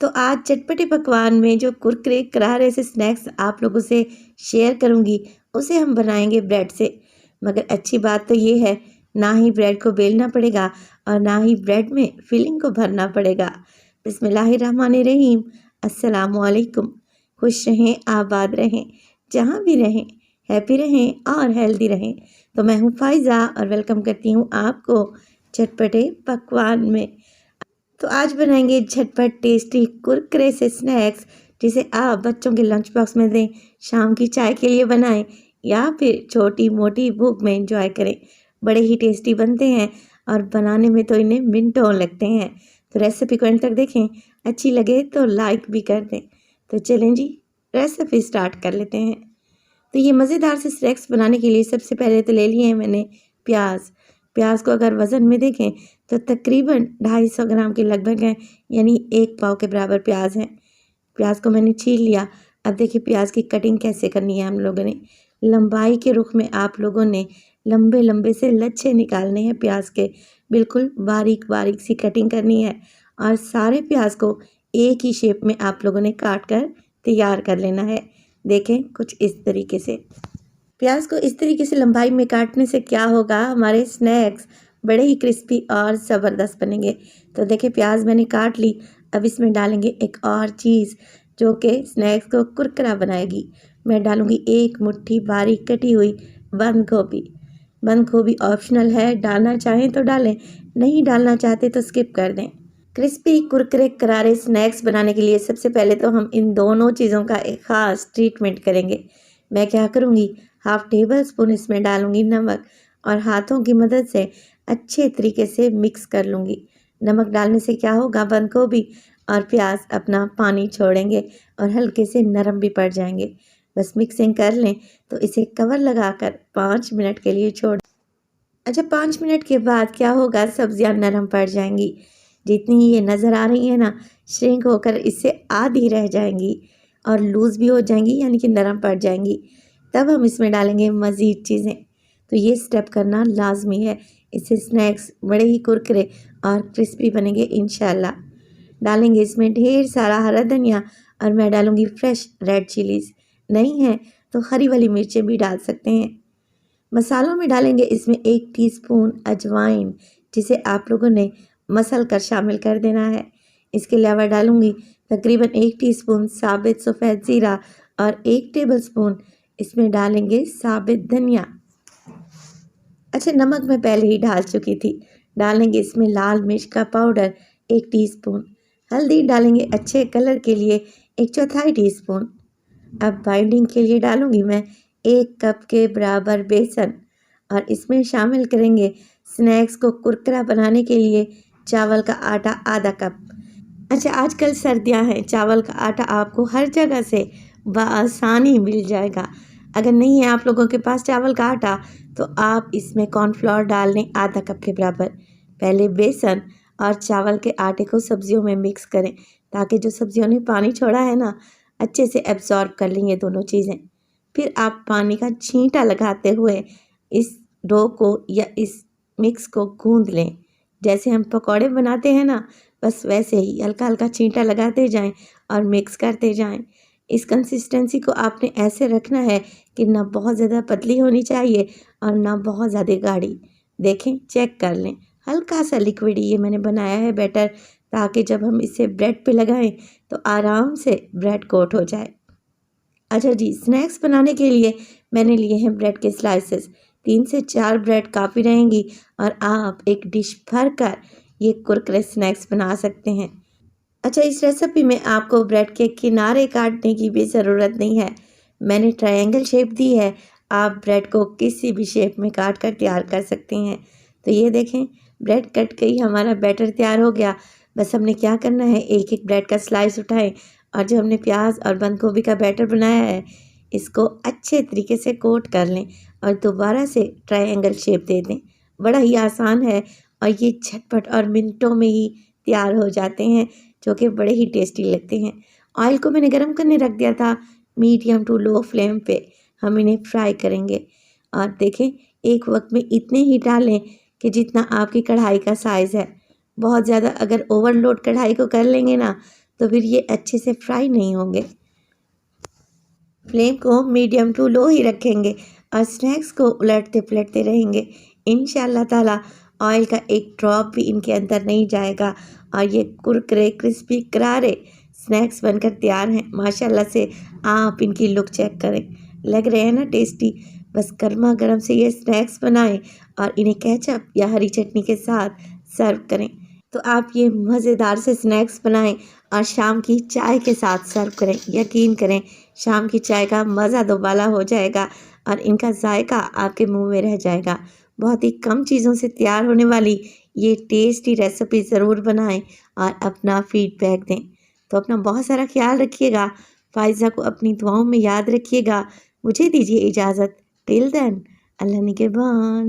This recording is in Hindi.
तो आज चटपटे पकवान में जो कुरकुरे करारे से स्नैक्स आप लोगों से शेयर करूंगी, उसे हम बनाएंगे ब्रेड से। मगर अच्छी बात तो ये है, ना ही ब्रेड को बेलना पड़ेगा और ना ही ब्रेड में फिलिंग को भरना पड़ेगा। बिस्मिल्लाहिर्रहमानिर्रहीम। अस्सलामुअलैकुम। खुश रहें, आबाद रहें, जहाँ भी रहें, हैप्पी रहें और हेल्दी रहें। तो मैं हूँ फ़ाइज़ा और वेलकम करती हूँ आपको चटपटे पकवान में। तो आज बनाएंगे झटपट टेस्टी कुरकुरे से स्नैक्स, जिसे आप बच्चों के लंच बॉक्स में दें, शाम की चाय के लिए बनाएं या फिर छोटी मोटी भूख में एंजॉय करें। बड़े ही टेस्टी बनते हैं और बनाने में तो इन्हें मिनटों लगते हैं। तो रेसिपी को एंड तक देखें, अच्छी लगे तो लाइक भी कर दें। तो चलें जी, रेसिपी स्टार्ट कर लेते हैं। तो ये मज़ेदार से स्नैक्स बनाने के लिए सबसे पहले तो ले लिए हैं मैंने प्याज। प्याज को अगर वज़न में देखें तो तकरीबन 250 ग्राम के लगभग हैं, यानी 1 पाव के बराबर प्याज हैं। प्याज को मैंने छील लिया। अब देखिए प्याज की कटिंग कैसे करनी है हम लोगों ने। लंबाई के रुख में आप लोगों ने लंबे लंबे से लच्छे निकालने हैं प्याज के, बिल्कुल बारीक बारीक सी कटिंग करनी है। और सारे प्याज को एक ही शेप में आप लोगों ने काट कर तैयार कर लेना है। देखें कुछ इस तरीके से। प्याज को इस तरीके से लंबाई में काटने से क्या होगा, हमारे स्नैक्स बड़े ही क्रिस्पी और ज़बरदस्त बनेंगे। तो देखिए प्याज मैंने काट ली। अब इसमें डालेंगे एक और चीज़ जो कि स्नैक्स को कुरकुरा बनाएगी। मैं डालूंगी 1 मुट्ठी बारीक कटी हुई बंद गोभी। बंद गोभी ऑप्शनल है, डालना चाहें तो डालें, नहीं डालना चाहते तो स्किप कर दें। क्रिस्पी कुरकुरे करारे स्नैक्स बनाने के लिए सबसे पहले तो हम इन दोनों चीज़ों का एक ख़ास ट्रीटमेंट करेंगे। मैं क्या करूँगी, 1/2 टेबल स्पून इसमें डालूंगी नमक और हाथों की मदद से अच्छे तरीके से मिक्स कर लूँगी। नमक डालने से क्या होगा, बंद गोभी और प्याज अपना पानी छोड़ेंगे और हल्के से नरम भी पड़ जाएंगे। बस मिक्सिंग कर लें तो इसे कवर लगाकर 5 मिनट के लिए छोड़। अच्छा, 5 मिनट के बाद क्या होगा, सब्जियां नरम पड़ जाएंगी। जितनी ये नज़र आ रही है ना, श्रिंक होकर इससे आधी रह जाएंगी और लूज़ भी हो जाएंगी, यानी कि नरम पड़ जाएंगी। तब हम इसमें डालेंगे मज़ीद चीज़ें। तो ये स्टेप करना लाजमी है, इससे स्नैक्स बड़े ही कुरकुरे और क्रिस्पी बनेंगे इंशाल्लाह। डालेंगे इसमें ढेर सारा हरा धनिया और मैं डालूंगी फ्रेश रेड चिलीज़। नहीं है तो हरी वाली मिर्चें भी डाल सकते हैं। मसालों में डालेंगे इसमें 1 टीस्पून अजवाइन, जिसे आप लोगों ने मसल कर शामिल कर देना है। इसके अलावा डालूंगी तकरीबन 1 टीस्पून साबित सफ़ेद ज़ीरा और 1 टेबलस्पून इसमें डालेंगे साबित धनिया। अच्छा, नमक मैं पहले ही डाल चुकी थी। डालेंगे इसमें लाल मिर्च का पाउडर 1 टीस्पून। हल्दी डालेंगे अच्छे कलर के लिए 1/4 टीस्पून। अब बाइंडिंग के लिए डालूंगी मैं 1 कप के बराबर बेसन और इसमें शामिल करेंगे स्नैक्स को कुरकुरा बनाने के लिए चावल का आटा आधा कप। अच्छा, आजकल सर्दियां हैं, चावल का आटा आपको हर जगह से बआसानी मिल जाएगा। अगर नहीं है आप लोगों के पास चावल का आटा, तो आप इसमें कॉर्नफ्लोर डाल लें आधा कप के बराबर। पहले बेसन और चावल के आटे को सब्जियों में मिक्स करें, ताकि जो सब्जियों ने पानी छोड़ा है ना, अच्छे से एब्जॉर्ब कर लें ये दोनों चीज़ें। फिर आप पानी का छींटा लगाते हुए इस डो को या इस मिक्स को गूंद लें। जैसे हम पकौड़े बनाते हैं ना, बस वैसे ही हल्का हल्का छींटा लगाते जाएं और मिक्स करते जाएं। इस कंसिस्टेंसी को आपने ऐसे रखना है कि ना बहुत ज़्यादा पतली होनी चाहिए और ना बहुत ज़्यादा गाढ़ी। देखें, चेक कर लें, हल्का सा लिक्विड ये मैंने बनाया है बैटर, ताकि जब हम इसे ब्रेड पे लगाएं तो आराम से ब्रेड कोट हो जाए। अच्छा जी, स्नैक्स बनाने के लिए मैंने लिए हैं ब्रेड के स्लाइसेस। 3 से 4 ब्रेड काफ़ी रहेंगी और आप एक डिश भर कर ये कुरकुरे स्नैक्स बना सकते हैं। अच्छा, इस रेसिपी में आपको ब्रेड के किनारे काटने की भी ज़रूरत नहीं है। मैंने ट्रायंगल शेप दी है, आप ब्रेड को किसी भी शेप में काट कर तैयार कर सकते हैं। तो ये देखें, ब्रेड कट गई, हमारा बैटर तैयार हो गया। बस हमने क्या करना है, एक एक ब्रेड का स्लाइस उठाएं और जो हमने प्याज और बंद गोभी का बैटर बनाया है, इसको अच्छे तरीके से कोट कर लें और दोबारा से ट्रायंगल शेप दे दें। बड़ा ही आसान है और ये झटपट और मिनटों में ही तैयार हो जाते हैं, जो कि बड़े ही टेस्टी लगते हैं। ऑयल को मैंने गर्म करने रख दिया था, मीडियम टू लो फ्लेम पे हम इन्हें फ्राई करेंगे। और देखें, एक वक्त में इतने ही डालें कि जितना आपकी कढ़ाई का साइज़ है। बहुत ज़्यादा अगर ओवरलोड कढ़ाई को कर लेंगे ना, तो फिर ये अच्छे से फ्राई नहीं होंगे। फ्लेम को मीडियम टू लो ही रखेंगे और स्नैक्स को उलटते पलटते रहेंगे। इंशाल्लाह ताला ऑयल का एक ड्रॉप भी इनके अंदर नहीं जाएगा और ये कुरकुरे क्रिस्पी करारे स्नैक्स बनकर तैयार हैं। माशाल्लाह से आप इनकी लुक चेक करें, लग रहे हैं ना टेस्टी। बस गर्मा गर्म से ये स्नैक्स बनाएं और इन्हें केचप या हरी चटनी के साथ सर्व करें। तो आप ये मज़ेदार से स्नैक्स बनाएं और शाम की चाय के साथ सर्व करें। यकीन करें, शाम की चाय का मज़ा दोबाला हो जाएगा और इनका जायका आपके मुंह में रह जाएगा। बहुत ही कम चीज़ों से तैयार होने वाली ये टेस्टी रेसिपी ज़रूर बनाएं और अपना फीडबैक दें। तो अपना बहुत सारा ख्याल रखिएगा। फ़ाइज़ा को अपनी दुआओं में याद रखिएगा। मुझे दीजिए इजाज़त। टिल देन, अल्लाह निगहबान।